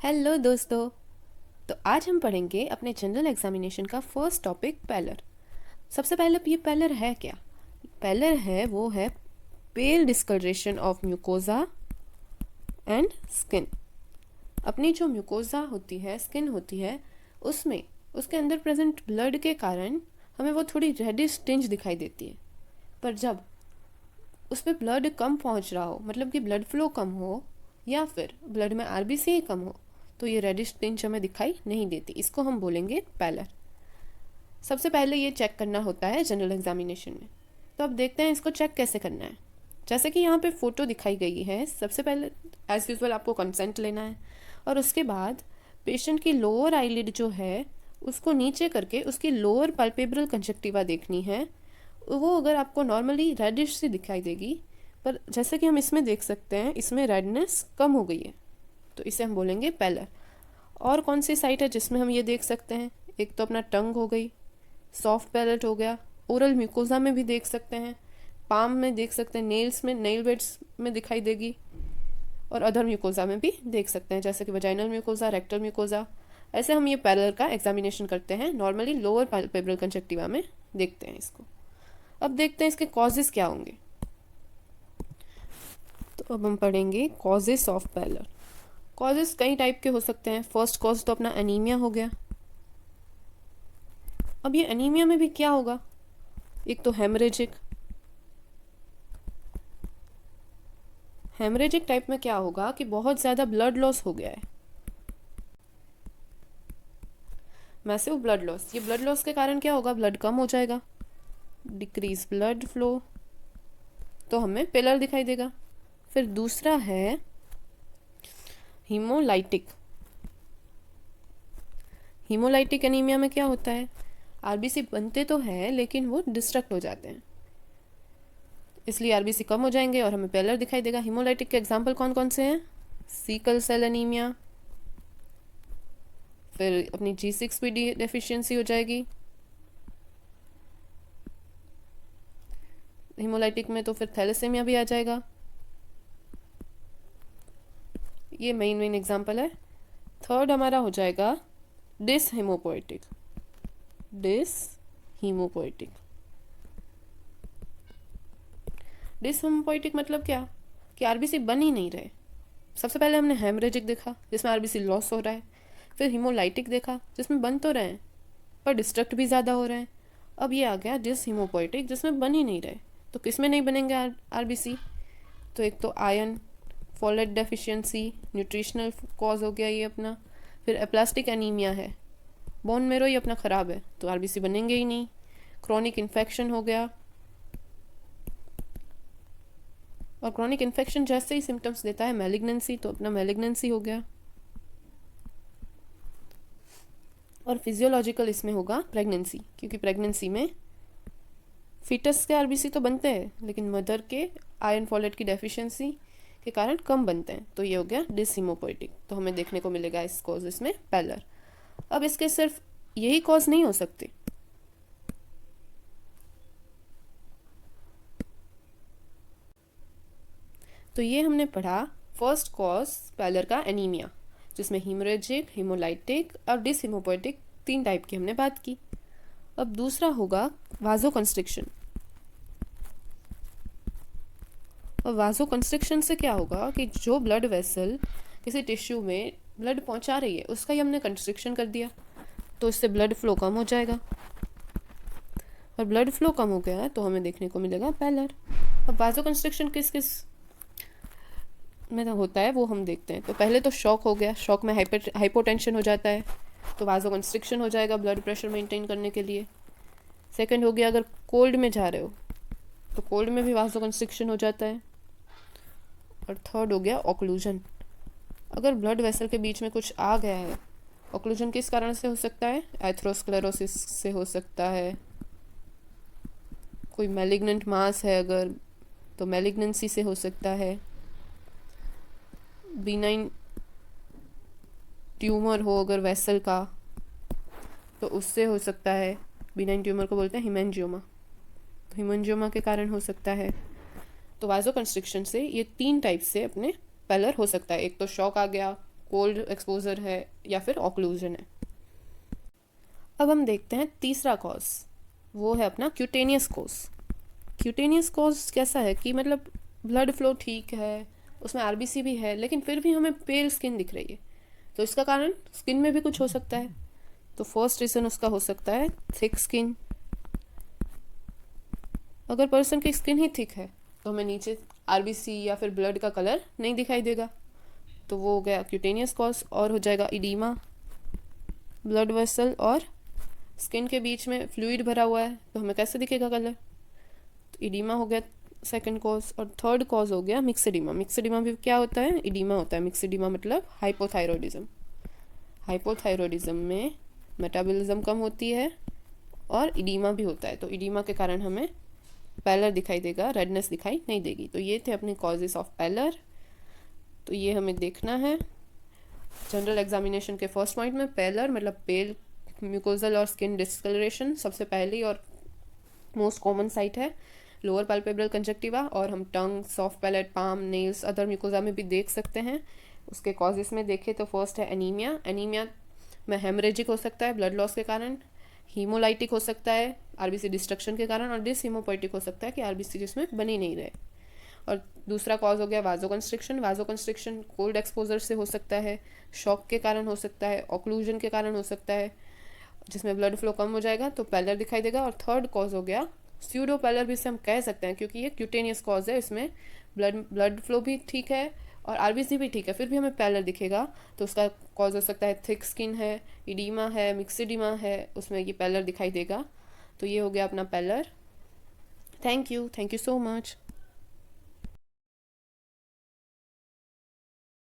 Hello दोस्तों। तो आज हम पढ़ेंगे अपने जनरल एग्जामिनेशन का फर्स्ट टॉपिक पैलर। सबसे पहले ये पैलर है क्या? पैलर वो है pale discolouration of mucosa and skin. अपनी जो म्यूकोजा होती है, स्किन होती है, उसमें उसके अंदर प्रेजेंट ब्लड के कारण हमें वो थोड़ी रेडिश टिंज दिखाई देती है। पर जब उस पर ब्लड कम पहुंच रहा हो, मतलब कि ब्लड फ्लो कम हो या फिर ब्लड में आरबीसी ही कम हो, तो ये रेडिश टिंच हमें दिखाई नहीं देती। इसको हम बोलेंगे पैलर। सबसे पहले ये चेक करना होता है जनरल एग्जामिनेशन में। तो अब देखते हैं इसको चेक कैसे करना है। जैसे कि यहाँ पे फोटो दिखाई गई है, सबसे पहले एज यूजल आपको कंसेंट लेना है और उसके बाद पेशेंट की लोअर आईलिड जो है उसको नीचे करके उसकी लोअर पल्पेब्रल कंजक्टिवा देखनी है। वो अगर आपको नॉर्मली रेडिश सी दिखाई देगी, पर जैसे कि हम इसमें देख सकते हैं इसमें रेडनेस कम हो गई है, तो इसे हम बोलेंगे पैलर। और कौन सी साइट है जिसमें हम ये देख सकते हैं? एक तो अपना टंग हो गई, सॉफ्ट पैलेट हो गया, ओरल म्यूकोजा में भी देख सकते हैं, पाम में देख सकते हैं, नेल्स में, नेल बेड्स में दिखाई देगी, और अदर म्यूकोजा में भी देख सकते हैं जैसे कि वजाइनल म्यूकोजा, रेक्टल म्यूकोजा। ऐसे हम ये पैलर का एग्जामिनेशन करते हैं, नॉर्मली लोअर पैल्पेब्रल कंजक्टिवा में देखते हैं इसको। अब देखते हैं इसके कॉजेस क्या होंगे। तो अब हम पढ़ेंगे कॉजेस ऑफ पैलर। कॉजेस कई टाइप के हो सकते हैं। फर्स्ट कॉज तो अपना एनीमिया हो गया। अब ये एनीमिया में भी क्या होगा? एक तो हेमरेजिक हेमरेजिक टाइप में क्या होगा कि बहुत ज़्यादा ब्लड लॉस हो गया है, मैसिव ब्लड लॉस। ये ब्लड लॉस के कारण क्या होगा? ब्लड कम हो जाएगा, डिक्रीज ब्लड फ्लो, तो हमें पेलर दिखाई देगा। फिर दूसरा है हीमोलाइटिक। हीमोलाइटिक एनीमिया में क्या होता है? आरबीसी बनते तो हैं लेकिन वो डिस्ट्रक्ट हो जाते हैं, इसलिए आरबीसी कम हो जाएंगे और हमें पेलर दिखाई देगा। हीमोलाइटिक के एग्जाम्पल कौन कौन से हैं? सीकल सेल एनीमिया, फिर अपनी G6PD डेफिशिएंसी हो जाएगी हीमोलाइटिक में, तो फिर थैलेसेमिया भी आ जाएगा। ये मेन एग्जाम्पल है। थर्ड हमारा हो जाएगा डिस हीमोपोएटिक। डिस हीमोपोएटिक मतलब क्या? कि आरबीसी बन ही नहीं रहे। सबसे पहले हमने हेमरेजिक देखा जिसमें आरबीसी लॉस हो रहा है, फिर हीमोलाइटिक देखा जिसमें बन तो रहे हैं पर डिस्ट्रक्ट भी ज़्यादा हो रहे हैं। अब ये आ गया डिस हीमोपोएटिक जिसमें बन ही नहीं रहे। तो किस में नहीं बनेंगे आरबीसी? तो एक तो iron, folate deficiency, nutritional cause हो गया ये अपना। फिर एप्लास्टिक एनीमिया है, बोन मेरो ही अपना ख़राब है तो आरबीसी बनेंगे ही नहीं। क्रॉनिक इन्फेक्शन हो गया, और क्रॉनिक इन्फेक्शन जैसे ही सिम्टम्स देता है मैलिग्नेंसी, तो अपना मैलिग्नेंसी हो गया। और फिजियोलॉजिकल इसमें होगा प्रेगनेंसी, क्योंकि प्रेगनेंसी में फीटस के आरबीसी तो बनते हैं लेकिन मदर के आयरन फॉलेट की डेफिशिएंसी के कारण कम बनते हैं, तो ये हो गया डिस हीमोपोएटिक। तो हमें देखने को मिलेगा इस कॉज इसमें पैलर। अब इसके सिर्फ यही कॉज नहीं हो सकते, तो ये हमने पढ़ा फर्स्ट कॉज पैलर का एनीमिया, जिसमें हीमोरेजिक, हीमोलाइटिक और डिस हीमोपोएटिक 3 टाइप की हमने बात की। अब दूसरा होगा वाजो कंस्ट्रिक्शन। और वाजो कंस्ट्रिक्शन से क्या होगा कि जो ब्लड वेसल किसी टिश्यू में ब्लड पहुंचा रही है उसका ही हमने कंस्ट्रिक्शन कर दिया, तो इससे ब्लड फ्लो कम हो जाएगा, और ब्लड फ्लो कम हो गया तो हमें देखने को मिलेगा पैलर। अब वाजो कंस्ट्रिक्शन किस किस में होता है वो हम देखते हैं। तो पहले तो शॉक हो गया, शॉक में हाइपोटेंशन हो जाता है तो वाजो कंस्ट्रिक्शन हो जाएगा ब्लड प्रेशर मेंटेन करने के लिए। सेकंड हो गया अगर कोल्ड में जा रहे हो तो कोल्ड में भी वाजो कंस्ट्रिक्शन हो जाता है। और थर्ड हो गया ऑक्लूजन, अगर ब्लड वेसल के बीच में कुछ आ गया है। ऑक्लूजन किस कारण से हो सकता है? एथेरोस्क्लेरोसिस से हो सकता है, कोई मैलिग्नेंट मास है अगर तो मैलिग्नेंसी से हो सकता है, बिनाइन ट्यूमर हो अगर वेसल का तो उससे हो सकता है। बिनाइन ट्यूमर को बोलते हैं हिमेंजियोमा, तो हिमेंजियोमा के कारण हो सकता है। तो वाजो कंस्ट्रिक्शन से ये 3 टाइप से अपने पैलर हो सकता है। एक तो शॉक आ गया, कोल्ड एक्सपोजर है या फिर ऑक्लूजन है। अब हम देखते हैं तीसरा कॉज, वो है अपना क्यूटेनियस कॉज। क्यूटेनियस कॉज कैसा है कि मतलब ब्लड फ्लो ठीक है, उसमें आरबीसी भी है, लेकिन फिर भी हमें पेल स्किन दिख रही है। तो इसका कारण स्किन में भी कुछ हो सकता है। तो फर्स्ट रीज़न उसका हो सकता है थिक स्किन। अगर पर्सन की स्किन ही थिक है तो हमें नीचे आरबीसी या फिर ब्लड का कलर नहीं दिखाई देगा, तो वो हो गया क्यूटेनियस कॉज। और हो जाएगा इडीमा, ब्लड वेसल और स्किन के बीच में फ्लूइड भरा हुआ है तो हमें कैसे दिखेगा कलर। तो इडीमा हो गया सेकंड कॉज। और थर्ड कॉज हो गया मिक्सडीमा। मिक्सडीमा भी क्या होता है, इडीमा होता है। मिक्सडीमा मतलब हाइपोथायरॉयडिज्म। हाइपोथायरॉयडिज्म में मेटाबॉलिज्म कम होती है और इडीमा भी होता है, तो इडीमा के कारण हमें पैलर दिखाई देगा, रेडनेस दिखाई नहीं देगी। तो ये थे अपने कॉजेस ऑफ पैलर। तो ये हमें देखना है जनरल एग्जामिनेशन के फर्स्ट पॉइंट में। पैलर मतलब पेल म्यूकोजल और स्किन डिस्कलरेशन सबसे पहली और मोस्ट कॉमन साइट है लोअर पैल्पेब्रल कंजक्टिवा, और हम tongue, soft palate, palm, nails, other mucosa में भी देख सकते हैं। उसके कॉजेस में देखें तो फर्स्ट है एनीमिया। एनीमिया में हेमरेजिक हो सकता है ब्लड लॉस के कारण, हीमोलाइटिक हो सकता है आरबीसी डिस्ट्रक्शन के कारण, और डिसहीमोपोइटिक हो सकता है कि आरबीसी जिसमें बन ही नहीं रहे। और दूसरा कॉज हो गया वाजोकंस्ट्रिक्शन। वाजोकंस्ट्रिक्शन कोल्ड एक्सपोजर से हो सकता है, शॉक के कारण हो सकता है, ऑक्लूजन के कारण हो सकता है, जिसमें ब्लड फ्लो कम हो जाएगा तो पैलर दिखाई देगा। और थर्ड कॉज हो गया स्यूडो पैलर, भी इसे हम कह सकते हैं क्योंकि ये क्यूटेनियस कॉज है, इसमें ब्लड फ्लो भी ठीक है और आरबीसी भी ठीक है, फिर भी हमें पैलर दिखेगा। तो उसका कॉज हो सकता है थिक स्किन है, इडीमा है, मिक्सडीमा है, उसमें ये पैलर दिखाई देगा। तो ये हो गया अपना पैलर। Thank you so much.